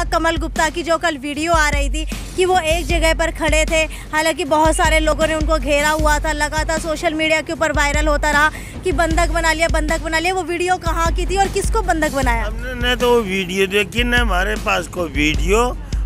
कमल गुप्ता की जो कल वीडियो आ रही थी कि वो एक जगह पर खड़े थे, हालांकि बहुत सारे लोगों ने उनको घेरा हुआ था, लगातार सोशल मीडिया के ऊपर वायरल होता रहा कि बंधक बना लिया, बंधक बना लिया। वो वीडियो कहाँ की थी और किसको बंधक बनाया? हमने तो वो वीडियो देखी, न हमारे पास कोई वीडियो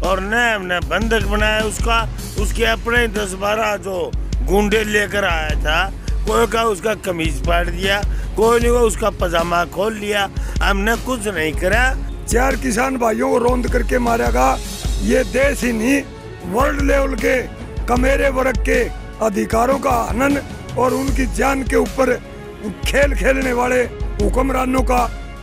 और न हमने बंधक बनाया उसका। उसके अपने 10-12 जो गुंडे लेकर आया था, कोई का उसका कमीज फाड़ दिया, कोई ने उसका पजामा खोल लिया। हमने कुछ नहीं करा। 4 किसान भाइयों को रौंद करके मारेगा। ये देश ही नहीं, वर्ल्ड लेवल के कमेरे वर्ग के अधिकारों का हनन और उनकी जान के ऊपर खेल खेलने वाले हुक्मरानों का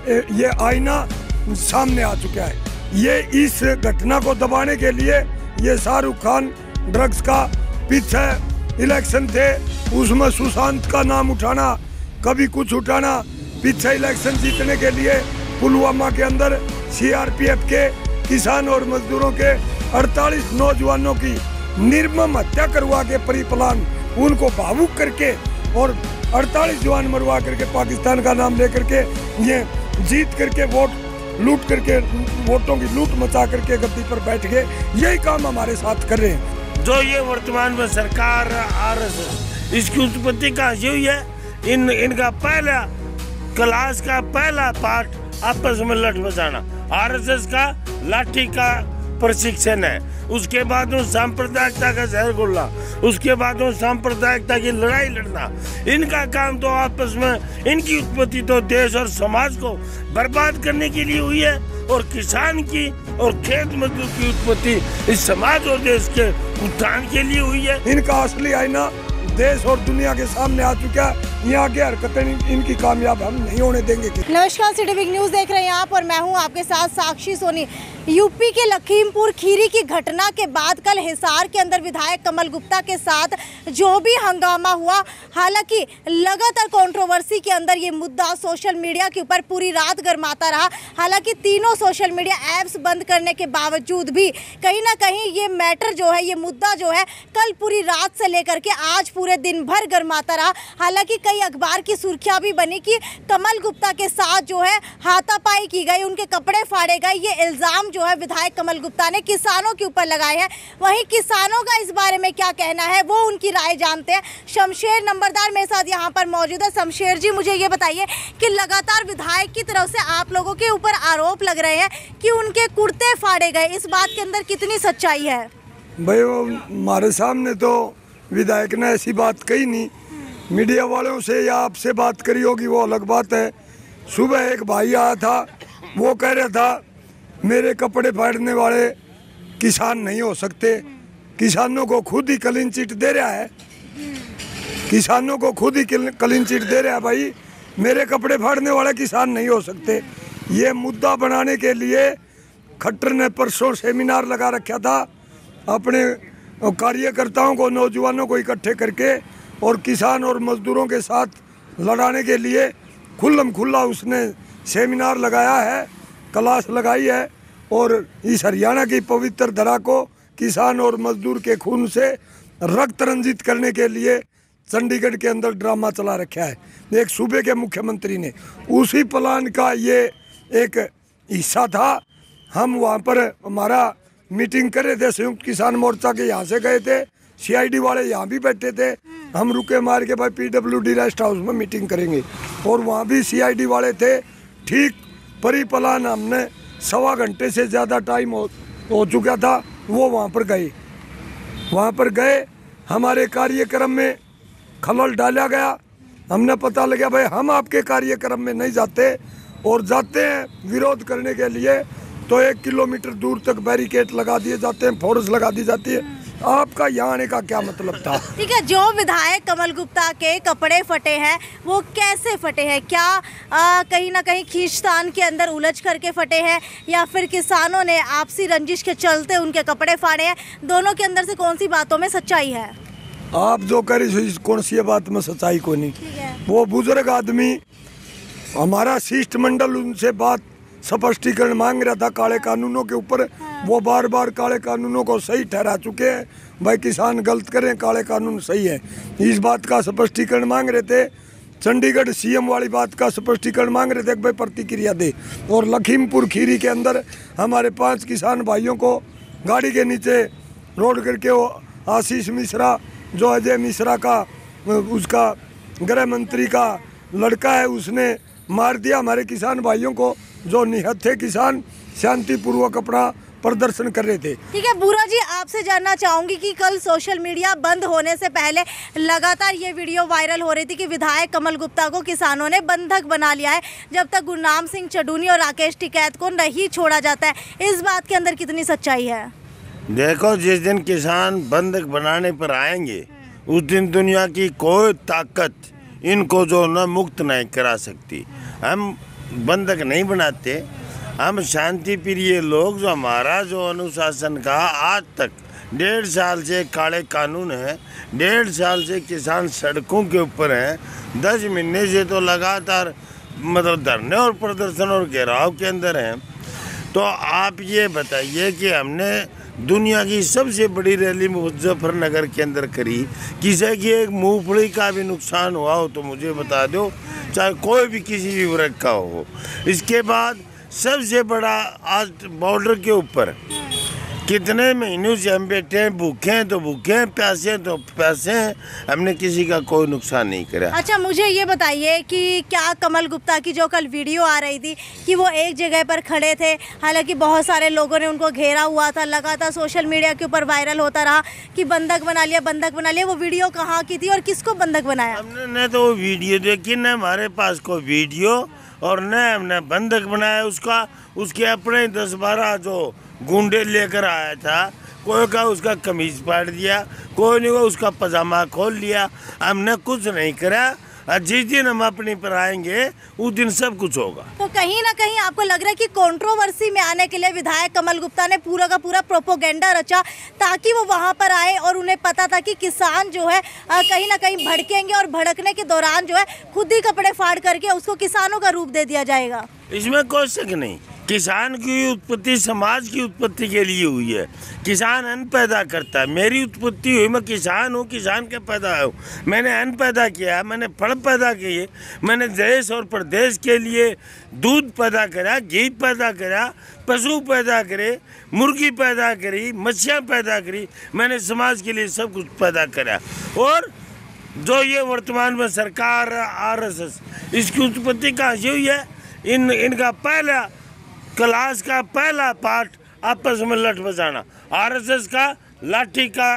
ये आईना सामने आ चुका है। ये इस घटना को दबाने के लिए ये शाहरुख खान ड्रग्स का पीछे इलेक्शन थे, उसमें सुशांत का नाम उठाना, कभी कुछ उठाना, पीछे इलेक्शन जीतने के लिए पुलवामा के अंदर सीआरपीएफ के किसान और मजदूरों के 48 नौजवानों की निर्मम हत्या करवा के परिप्लान उनको भावुक करके और 48 जवान मरवा करके पाकिस्तान का नाम लेकर के ये जीत करके वोट लूट करके वोटों की लूट मचा करके गद्दी पर बैठ गए। यही काम हमारे साथ कर रहे हैं। जो ये वर्तमान में सरकार आरएसएस, इसकी उत्पत्ति कहाँ से हुई है? इनका पहला क्लास का पहला पाठ आपस में लठ बजाना, आरएसएस का लाठी का प्रशिक्षण है। उसके बाद वो सांप्रदायिकता का जहर घोलना, उसके बाद वो सांप्रदायिकता की लड़ाई लड़ना। इनका काम तो आपस में, इनकी उत्पत्ति तो देश और समाज को बर्बाद करने के लिए हुई है, और किसान की और खेत मजदूर की उत्पत्ति इस समाज और देश के उत्थान के लिए हुई है। इनका असली आईना देश और दुनिया के सामने आ चुका है। यहाँ की हरकतें इनकी कामयाब हम नहीं होने देंगे। नमस्कार, सिटी बिग न्यूज़ देख रहे हैं आप और मैं हूँ आपके साथ साक्षी सोनी। यूपी के लखीमपुर खीरी की घटना के बाद कल हिसार के अंदर विधायक कमल गुप्ता के साथ जो भी हंगामा हुआ, हालांकि लगातार कंट्रोवर्सी के अंदर ये मुद्दा सोशल मीडिया के ऊपर पूरी रात गरमाता रहा। हालांकि तीनों सोशल मीडिया ऐप्स बंद करने के बावजूद भी कहीं ना कहीं ये मैटर जो है, ये मुद्दा जो है, कल पूरी रात से लेकर के आज पूरे दिन भर गरमाता रहा। हालांकि कई अखबार की सुर्खियां भी बनी कि कमल गुप्ता के साथ जो है हाथापाई की गई, उनके कपड़े फाड़े गए। ये इल्जाम जो है विधायक कमल गुप्ता ने किसानों के ऊपर लगाए हैं। वहीं किसानों का इस बारे में क्या कहना है, वो उनकी राय जानते हैं। शमशेर नंबरदार मेरे साथ यहाँ पर मौजूद है। शमशेर जी, मुझे ये बताइए कि लगातार विधायक की तरफ से आप लोगों के ऊपर आरोप लग रहे हैं कि उनके कुर्ते फाड़े गए, इस बात के अंदर कितनी सच्चाई है? भाई वो हमारे सामने तो विधायक ने ऐसी बात कही नहीं, मीडिया वालों से या आपसे बात करी होगी वो अलग बात है। सुबह एक भाई आया था, वो कह रहा था मेरे कपड़े फाड़ने वाले किसान नहीं हो सकते। किसानों को खुद ही क्लीन चिट दे रहा है, किसानों को खुद ही क्लीन चिट दे रहा है। भाई मेरे कपड़े फाड़ने वाले किसान नहीं हो सकते। ये मुद्दा बनाने के लिए खट्टर ने परसों सेमिनार लगा रखा था, अपने कार्यकर्ताओं को, नौजवानों को इकट्ठे करके और किसान और मजदूरों के साथ लड़ाने के लिए खुल्लम खुल्ला उसने सेमिनार लगाया है, क्लास लगाई है। और इस हरियाणा की पवित्र धरा को किसान और मजदूर के खून से रक्त रंजित करने के लिए चंडीगढ़ के अंदर ड्रामा चला रखा है एक सूबे के मुख्यमंत्री ने। उसी प्लान का ये एक हिस्सा था। हम वहाँ पर हमारा मीटिंग कर रहे थे, संयुक्त किसान मोर्चा के यहाँ से गए थे, सीआईडी वाले यहाँ भी बैठे थे। हम रुके मार के भाई पीडब्ल्यूडी रेस्ट हाउस में मीटिंग करेंगे, और वहाँ भी सीआईडी वाले थे। ठीक परिप्लान हमने 1.25 घंटे से ज़्यादा टाइम हो चुका था, वो वहाँ पर गए। हमारे कार्यक्रम में खलल डाला गया। हमने पता लगा भाई हम आपके कार्यक्रम में नहीं जाते, और जाते हैं विरोध करने के लिए तो 1 किलोमीटर दूर तक बैरिकेड लगा दिए जाते हैं, फोर्स लगा दी जाती है। आपका यहाँ आने का क्या मतलब था? ठीक है, जो विधायक कमल गुप्ता के कपड़े फटे हैं वो कैसे फटे हैं? क्या कहीं ना कहीं खींचतान के अंदर उलझ करके फटे हैं, या फिर किसानों ने आपसी रंजिश के चलते उनके कपड़े फाड़े हैं? दोनों के अंदर से कौन सी बातों में सच्चाई है? आप जो कह रही कौन सी बात में सच्चाई को नहीं, वो बुजुर्ग आदमी, हमारा शिष्टमंडल उनसे बात स्पष्टीकरण मांग रहा था काले कानूनों के ऊपर। वो बार बार काले कानूनों को सही ठहरा चुके हैं, भाई किसान गलत करें, काले कानून सही है, इस बात का स्पष्टीकरण मांग रहे थे। चंडीगढ़ सीएम वाली बात का स्पष्टीकरण मांग रहे थे कि भाई प्रतिक्रिया दे। और लखीमपुर खीरी के अंदर हमारे 5 किसान भाइयों को गाड़ी के नीचे रोड करके वो आशीष मिश्रा जो अजय मिश्रा का उसका गृह मंत्री का लड़का है उसने मार दिया हमारे किसान भाइयों को जो निहत्थे थे किसान शांतिपूर्वक अपना प्रदर्शन कर रहे थे। ठीक है बुरा जी, आपसे जानना चाहूंगी कि कल सोशल मीडिया बंद होने से पहले लगातार ये वीडियो वायरल हो रही थी कि विधायक कमल गुप्ता को किसानों ने बंधक बना लिया है जब तक गुरनाम सिंह चडूनी और राकेश टिकैत को नहीं छोड़ा जाता है। इस बात के अंदर कितनी सच्चाई है? देखो, जिस दिन किसान बंधक बनाने पर आएंगे उस दिन दुनिया की कोई ताकत इनको जो न मुक्त नहीं करा सकती। हम बंधक नहीं बनाते, हम शांति प्रिय लोग जो हमारा जो अनुशासन का आज तक 1.5 साल से काले कानून है, 1.5 साल से किसान सड़कों के ऊपर हैं, 10 महीने से तो लगातार मतलब धरने और प्रदर्शन और घेराव के अंदर हैं। तो आप ये बताइए कि हमने दुनिया की सबसे बड़ी रैली मुजफ्फरनगर के अंदर करी, किसी की एक मूंगफली का भी नुकसान हुआ हो तो मुझे बता दो, चाहे कोई भी किसी भी वर्ग का हो। इसके बाद सबसे बड़ा आज बॉर्डर के ऊपर कितने महीनों से हम बैठे हैं, भूखे हैं तो भूखे हैं, प्यासे हैं तो प्यासे हैं, हमने किसी का कोई नुकसान नहीं करा। अच्छा मुझे ये बताइए कि क्या कमल गुप्ता की जो कल वीडियो आ रही थी कि वो एक जगह पर खड़े थे, हालांकि बहुत सारे लोगों ने उनको घेरा हुआ था, लगातार सोशल मीडिया के ऊपर वायरल होता रहा कि बंधक बना लिया, बंधक बना लिया, वो वीडियो कहाँ की थी और किसको बंधक बनाया? हमने न तो वो वीडियो देखी, न हमारे पास कोई वीडियो, और न हमने बंधक बनाया उसका। उसके अपने 10-12 जो गुंडे लेकर आया था, कोई का उसका कमीज फाड़ दिया, कोई नहीं को उसका पजामा खोल लिया, हमने कुछ नहीं करा। जिस दिन हम अपने पर आएंगे उस दिन सब कुछ होगा। तो कहीं ना कहीं आपको लग रहा है कि कंट्रोवर्सी में आने के लिए विधायक कमल गुप्ता ने पूरा का पूरा प्रोपोगेंडा रचा ताकि वो वहां पर आए, और उन्हें पता था कि किसान जो है कहीं ना कहीं भड़केंगे और भड़कने के दौरान जो है खुद ही कपड़े फाड़ करके उसको किसानों का रूप दे दिया जाएगा। इसमें कोई शक नहीं, किसान की उत्पत्ति समाज की उत्पत्ति के लिए हुई है। किसान अन्न पैदा करता है, मेरी उत्पत्ति हुई, मैं किसान हूँ, किसान के पैदा हूँ, मैंने अन्न पैदा किया, मैंने फल पैदा किए, मैंने देश और प्रदेश के लिए दूध पैदा करा, घी पैदा करा, पशु पैदा करे, मुर्गी पैदा करी, मच्छियाँ पैदा करी, मैंने समाज के लिए सब कुछ पैदा करा। और जो ये वर्तमान में सरकार RSS इसकी उत्पत्ति कहाँ से हुई है? इनका पहला क्लास का पहला पाठ आपस में लठ बजाना, RSS का लाठी का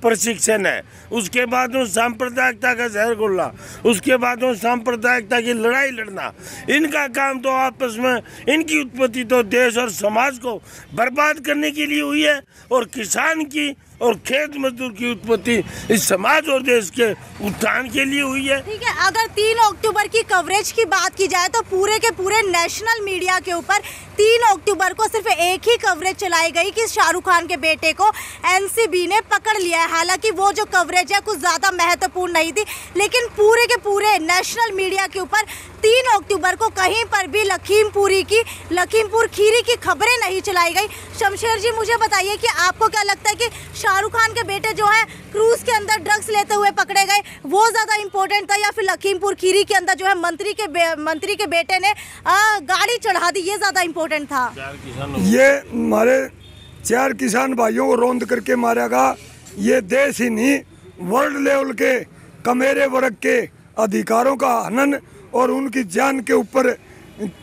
प्रशिक्षण है। उसके बाद वो सांप्रदायिकता का जहर घोलना, उसके बाद वो सांप्रदायिकता की लड़ाई लड़ना। इनका काम तो आपस में, इनकी उत्पत्ति तो देश और समाज को बर्बाद करने के लिए हुई है, और किसान की और खेत मजदूर की उत्पत्ति इस समाज और देश के उत्थान के लिए हुई है। ठीक है, अगर 3 अक्टूबर की कवरेज की बात की जाए तो पूरे के पूरे नेशनल मीडिया के ऊपर 3 अक्टूबर को सिर्फ एक ही कवरेज चलाई गई कि शाहरुख खान के बेटे को NCB ने पकड़ लिया है। हालांकि वो जो कवरेज है कुछ ज़्यादा महत्वपूर्ण नहीं थी, लेकिन पूरे के पूरे नेशनल मीडिया के ऊपर 3 अक्टूबर को कहीं पर भी लखीमपुर खीरी की खबरें नहीं चलाई गई। शमशेर जी मुझे बताइए कि आपको क्या लगता है कि शाहरुख खान के बेटे जो है क्रूज के अंदर ड्रग्स लेते हुए पकड़े गए, वो ज़्यादा इम्पोर्टेंट था, या फिर लखीमपुर खीरी के अंदर जो है मंत्री के बेटे ने गाड़ी चढ़ा दी, ये ज़्यादा इम्पोर्टेंट था? ये हमारे 4 किसान भाइयों को रौंद करके मारेगा, ये देश ही नहीं वर्ल्ड लेवल के कमेरे वर्ग के अधिकारों का हनन और उनकी जान के ऊपर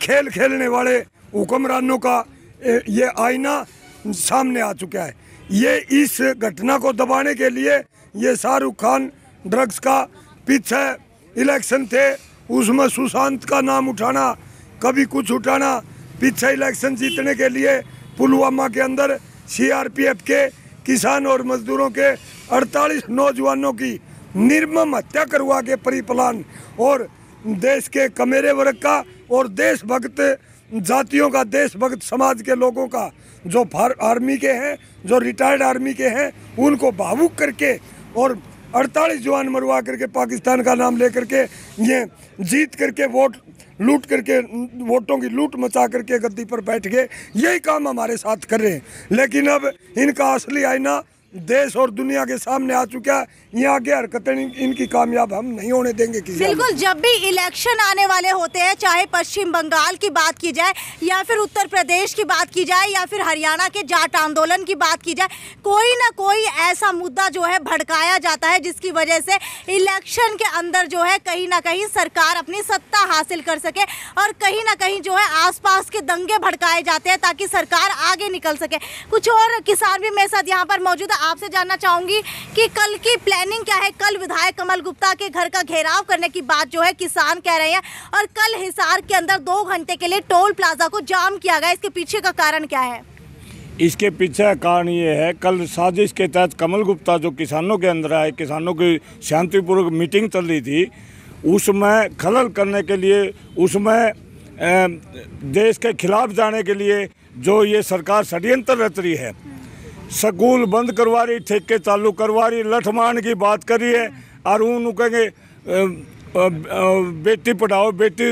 खेल खेलने वाले हुक्मरानों का ये आईना सामने आ चुका है। ये इस घटना को दबाने के लिए ये शाहरुख खान ड्रग्स का पीछे इलेक्शन थे उसमें सुशांत का नाम उठाना, कभी कुछ उठाना, पीछे इलेक्शन जीतने के लिए पुलवामा के अंदर CRPF के किसान और मजदूरों के 48 नौजवानों की निर्मम हत्या करवा के परिप्लान, और देश के कमेरे वर्ग का और देशभक्त जातियों का, देशभक्त समाज के लोगों का, जो आर्मी के हैं, जो रिटायर्ड आर्मी के हैं, उनको भावुक करके और 48 जवान मरवा करके पाकिस्तान का नाम लेकर के ये जीत करके वोट लूट करके, वोटों की लूट मचा करके गद्दी पर बैठ गए। यही काम हमारे साथ कर रहे हैं, लेकिन अब इनका असली आईना देश और दुनिया के सामने आ चुका है। यहाँ की हरकतें इनकी कामयाब हम नहीं होने देंगे किसी। बिल्कुल, जब भी इलेक्शन आने वाले होते हैं, चाहे पश्चिम बंगाल की बात की जाए या फिर उत्तर प्रदेश की बात की जाए या फिर हरियाणा के जाट आंदोलन की बात की जाए, कोई ना कोई ऐसा मुद्दा जो है भड़काया जाता है जिसकी वजह से इलेक्शन के अंदर जो है कहीं ना कहीं सरकार अपनी सत्ता हासिल कर सके और कहीं ना कहीं जो है आसपास के दंगे भड़काए जाते हैं ताकि सरकार आगे निकल सके। कुछ और किसान भी मेरे साथ यहाँ पर मौजूद है। आपसे जानना चाहूंगी कि कल की प्लानिंग क्या है। कल विधायक कमल गुप्ता के घर का घेराव करने की बात जो है किसान कह रहे हैं और कल हिसार के अंदर 2 घंटे के लिए टोल प्लाजा को जाम किया गया। इसके पीछे का कारण क्या है? इसके पीछे का कारण ये है, कल साजिश के तहत कमल गुप्ता जो किसानों के अंदर आए, किसानों की शांतिपूर्वक मीटिंग चल रही थी, उसमें खलल करने के लिए, उसमें देश के खिलाफ जाने के लिए जो ये सरकार षड्यंत्र रच रही है, स्कूल बंद करवा रही, ठेके चालू करवा रही, लठमान की बात कर रही है और उन कहेंगे बेटी पढ़ाओ बेटी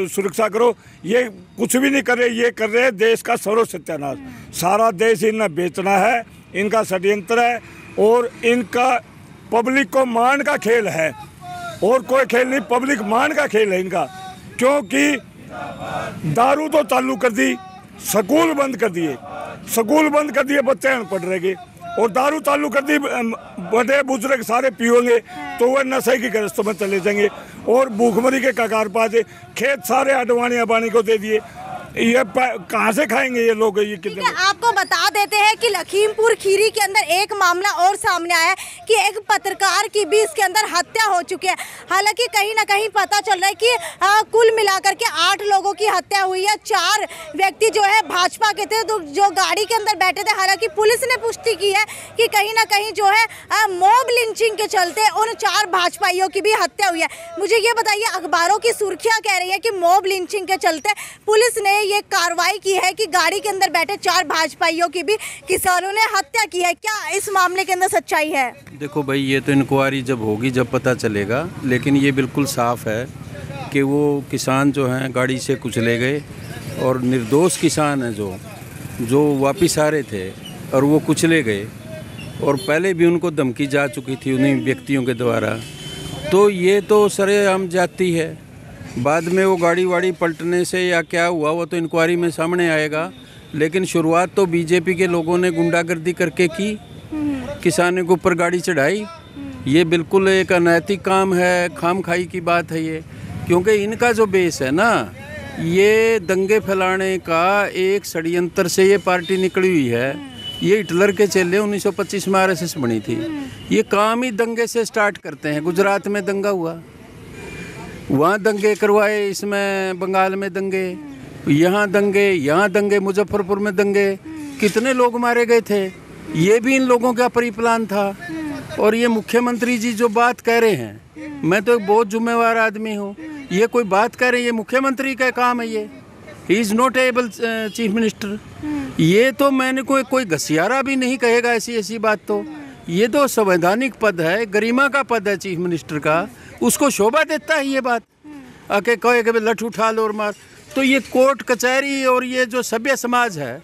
सुरक्षा करो, ये कुछ भी नहीं कर रहे। ये कर रहे हैं देश का सर्व सत्यानाश। सारा देश इन्हें बेचना है, इनका षड्यंत्र है और इनका पब्लिक को मान का खेल है और कोई खेल नहीं, पब्लिक मान का खेल है इनका। क्योंकि दारू तो चालू कर दी, स्कूल बंद कर दिए, स्कूल बंद कर दिए, बच्चे अनपढ़ रहेंगे और दारू चालू कर दी, बड़े बुजुर्ग सारे पियोगे तो वह नशे की ग्रस्त में चले जाएंगे और भूखमरी के कगार पासे। खेत सारे अडवाणी अबानी को दे दिए, ये कहाँ से खाएंगे ये लोग? ये कितने? आपको बता देते हैं कि लखीमपुर खीरी के अंदर एक मामला और सामने आया है कि एक पत्रकार की भी इसके अंदर हत्या हो चुकी है। हालांकि कहीं ना कहीं पता चल रहा है कि कुल मिलाकर के 8 लोगों की हत्या हुई है। 4 व्यक्ति जो है भाजपा के थे जो गाड़ी के अंदर बैठे थे। हालांकि पुलिस ने पुष्टि की है कि कहीं ना कहीं जो है मॉब लिंचिंग के चलते उन 4 भाजपाइयों की भी हत्या हुई है। मुझे ये बताइए, अखबारों की सुर्खियां कह रही है कि मॉब लिंचिंग के चलते पुलिस ने ये कार्रवाई की है कि गाड़ी के अंदर बैठे 4 भाजपाइयों की भी किसानों ने हत्या की है। क्या इस मामले के अंदर सच्चाई है? देखो भाई, ये तो इंक्वायरी जब होगी जब पता चलेगा, लेकिन ये बिल्कुल साफ है कि वो किसान जो हैं गाड़ी से कुचले गए और निर्दोष किसान हैं जो वापिस आ रहे थे और वो कुचले गए और पहले भी उनको धमकी जा चुकी थी उन्हीं व्यक्तियों के द्वारा। तो ये तो सरेआम जाती है। बाद में वो गाड़ी वाड़ी पलटने से या क्या हुआ वो तो इंक्वायरी में सामने आएगा, लेकिन शुरुआत तो बीजेपी के लोगों ने गुंडागर्दी करके की, किसानों के ऊपर गाड़ी चढ़ाई। ये बिल्कुल एक अनैतिक काम है, खामखाई की बात है ये, क्योंकि इनका जो बेस है ना, ये दंगे फैलाने का एक षड्यंत्र से ये पार्टी निकली हुई है। ये हिटलर के चेले 1925 में आरएसएस बनी थी। ये काम ही दंगे से स्टार्ट करते हैं। गुजरात में दंगा हुआ, वहाँ दंगे करवाए, इसमें बंगाल में दंगे, यहाँ दंगे, मुजफ्फरपुर में दंगे, कितने लोग मारे गए थे। ये भी इन लोगों का प्लान था। और ये मुख्यमंत्री जी जो बात कह रहे हैं, मैं तो एक बहुत जिम्मेवार आदमी हूँ, ये कोई बात कह रहे हैं, ये मुख्यमंत्री का काम है। ये he is not able chief minister. ये तो मैंने कोई घसियारा भी नहीं कहेगा ऐसी बात। तो ये तो संवैधानिक पद है, गरिमा का पद है चीफ मिनिस्टर का, उसको शोभा देता है ये बात आके कहे कि लठ उठा लो और मार। तो ये कोर्ट कचहरी और ये जो सभ्य समाज है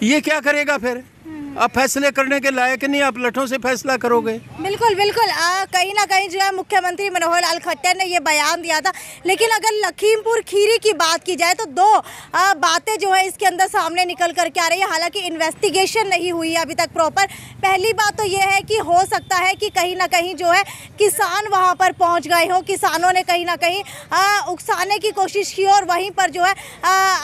ये क्या करेगा फिर? आप फैसले करने के लायक नहीं, आप लठों से फैसला करोगे। बिल्कुल बिल्कुल। कहीं ना कहीं जो है मुख्यमंत्री मनोहर लाल खट्टर ने ये बयान दिया था। लेकिन अगर लखीमपुर खीरी की बात की जाए तो 2 बातें जो है इसके अंदर सामने निकल करके आ रही है। हालांकि इन्वेस्टिगेशन नहीं हुई है अभी तक प्रॉपर। पहली बात तो ये है कि हो सकता है कि कहीं ना कहीं जो है किसान वहाँ पर पहुँच गए हों, किसानों ने कहीं ना कहीं उकसाने की कोशिश की और वहीं पर जो है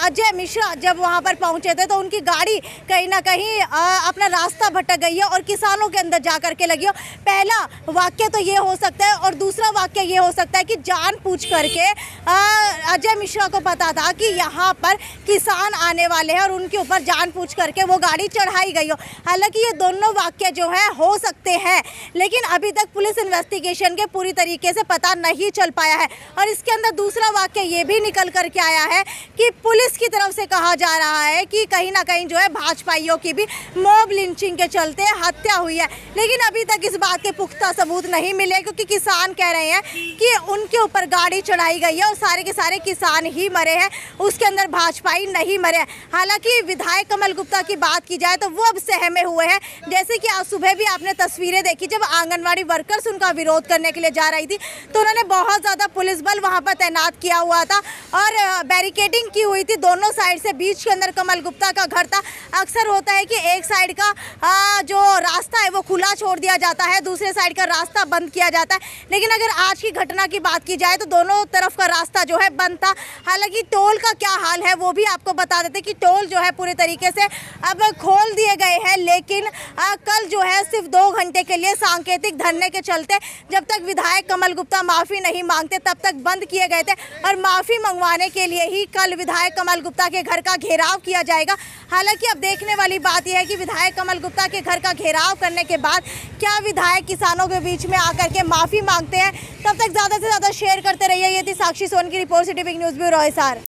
अजय मिश्रा जब वहाँ पर पहुँचे थे तो उनकी गाड़ी कहीं ना कहीं अपना रास्ता भटक गई है और किसानों के अंदर जा करके लगी हो। पहला वाक्य तो ये हो सकता है और दूसरा वाक्य ये हो सकता है कि जानबूझ करके अजय मिश्रा को पता था कि यहाँ पर किसान आने वाले हैं और उनके ऊपर जानबूझ करके वो गाड़ी चढ़ाई गई हो। हालांकि ये दोनों वाक्य जो है हो सकते हैं, लेकिन अभी तक पुलिस इन्वेस्टिगेशन के पूरी तरीके से पता नहीं चल पाया है। और इसके अंदर दूसरा वाक्य ये भी निकल करके आया है कि पुलिस की तरफ से कहा जा रहा है कि कहीं ना कहीं जो है भाजपाइयों की भी मॉब लिंचिंग के चलते हत्या हुई है, लेकिन अभी तक इस बात के पुख्ता सबूत नहीं मिले, क्योंकि किसान कह रहे हैं कि उनके ऊपर गाड़ी चढ़ाई गई है और सारे के सारे किसान ही मरे हैं, उसके अंदर भाजपाई नहीं मरे हैं। हालांकि विधायक कमल गुप्ता की बात की जाए तो वो अब सहमे हुए हैं। जैसे कि आज सुबह भी आपने तस्वीरें देखी, जब आंगनवाड़ी वर्कर्स उनका विरोध करने के लिए जा रही थी तो उन्होंने बहुत ज़्यादा पुलिस बल वहाँ पर तैनात किया हुआ था और बैरिकेडिंग की हुई थी दोनों साइड से। बीच के अंदर कमल गुप्ता का घर था। अक्सर होता है कि एक साइड का जो रास्ता है वो खुला छोड़ दिया जाता है, दूसरे साइड का रास्ता बंद किया जाता है, लेकिन अगर आज की घटना की बात की जाए तो दोनों तरफ का रास्ता जो है बंद था। हालांकि टोल का क्या हाल है वो भी आपको बता देते कि टोल जो है पूरे तरीके से अब खोल दिए गए हैं, लेकिन कल जो है सिर्फ 2 घंटे के लिए सांकेतिक धरने के चलते जब तक विधायक कमल गुप्ता माफ़ी नहीं मांगते तब तक बंद किए गए थे और माफ़ी मंगवाने के लिए ही कल विधायक कमल गुप्ता के घर का घेराव किया जाएगा। हालांकि अब देखने वाली बात यह है कि विधायक कमल गुप्ता के घर का घेराव करने के बाद क्या विधायक किसानों के बीच में आकर के माफ़ी मांगते हैं। तब तक ज़्यादा से ज़्यादा शेयर करते रहिए। ये थी साक्षी सोन की report, city big news bureau Hisar.